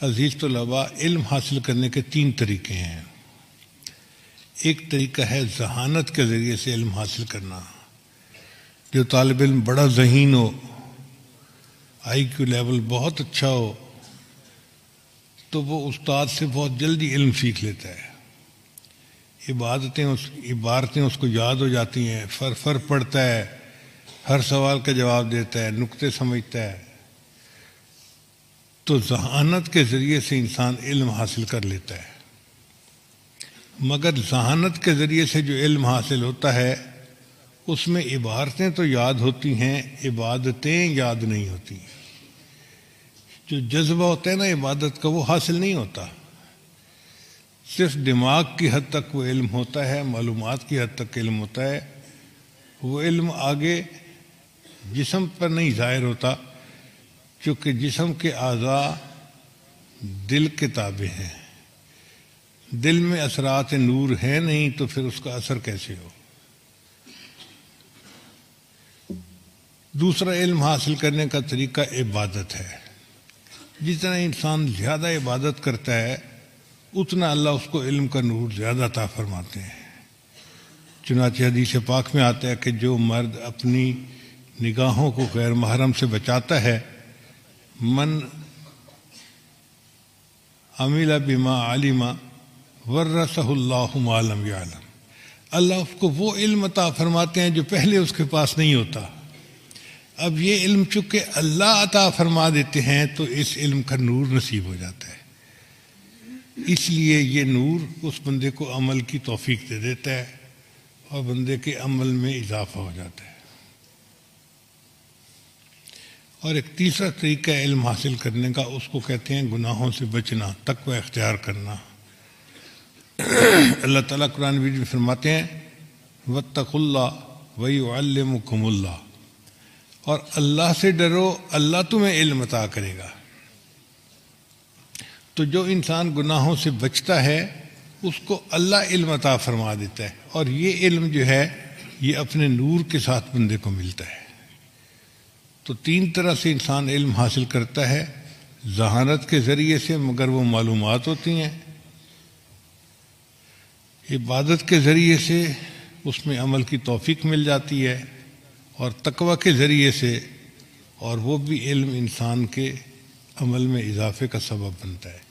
عزیز طلباء، علم حاصل کرنے کے 3 طریقے ہیں۔ ایک طریقہ ہے ذہانت کے ذریعے سے علم حاصل کرنا۔ جو طالب علم بڑا ذہین ہو، آئی کیو لیول بہت اچھا ہو، تو وہ استاد سے بہت جلدی علم سیکھ لیتا ہے۔ عبارتیں اس کو یاد ہو جاتی ہیں، فر پڑھتا ہے، ہر سوال کا جواب دیتا ہے، نکتے سمجھتا ہے۔ تو ذہانت کے ذریعے سے انسان علم حاصل کر لیتا ہے، مگر ذہانت کے ذریعے سے جو علم حاصل ہوتا ہے اس میں عبارتیں تو یاد ہوتی ہیں، عبادتیں یاد نہیں ہوتی۔ جو جذبہ ہوتا ہے نا عبادت کا، وہ حاصل نہیں ہوتا۔ صرف دماغ کی حد تک وہ علم ہوتا ہے، معلومات کی حد تک علم ہوتا ہے۔ وہ علم آگے جسم پر نہیں ظاہر ہوتا، کیونکہ جسم کے اعضاء دل کے تابع ہیں۔ دل میں اثرات نور ہیں نہیں، تو پھر اس کا اثر کیسے ہو؟ دوسرا علم حاصل کرنے کا طریقہ عبادت ہے۔ جتنا انسان زیادہ عبادت کرتا ہے اتنا اللہ اس کو علم کا نور زیادہ عطا فرماتے ہیں۔ چنانچہ حدیث پاک میں آتا ہے کہ جو مرد اپنی نگاہوں کو غیر محرم سے بچاتا ہے، من عمل بما علم ورثہ اللہ ما لم یعلم، اللہ اس کو وہ علم عطا فرماتے ہیں جو پہلے اس کے پاس نہیں ہوتا۔ اب یہ علم چونکہ اللہ عطا فرما دیتے ہیں تو اس علم کا نور نصیب ہو جاتا ہے۔ اس لیے یہ نور اس بندے کو عمل کی توفیق دے دیتا ہے اور بندے کے عمل میں اضافہ ہو جاتا ہے۔ اور ایک تیسرا طریقہ علم حاصل کرنے کا، اس کو کہتے ہیں گناہوں سے بچنا، تقوی اختیار کرنا۔ اللہ تعالیٰ قرآن مجید میں فرماتے ہیں واتقوا اللہ ویعلمکم اللہ، اور اللہ سے ڈرو، اللہ تمہیں علم عطا کرے گا۔ تو جو انسان گناہوں سے بچتا ہے اس کو اللہ علم عطا فرما دیتا ہے، اور یہ علم جو ہے یہ اپنے نور کے ساتھ بندے کو ملتا ہے۔ تو 3 طرح سے انسان علم حاصل کرتا ہے۔ ذہانت کے ذریعے سے، مگر وہ معلومات ہوتی ہیں۔ عبادت کے ذریعے سے، اس میں عمل کی توفیق مل جاتی ہے، اور تقوی کے ذریعے سے، اور وہ بھی علم انسان کے عمل میں اضافے کا سبب بنتا ہے۔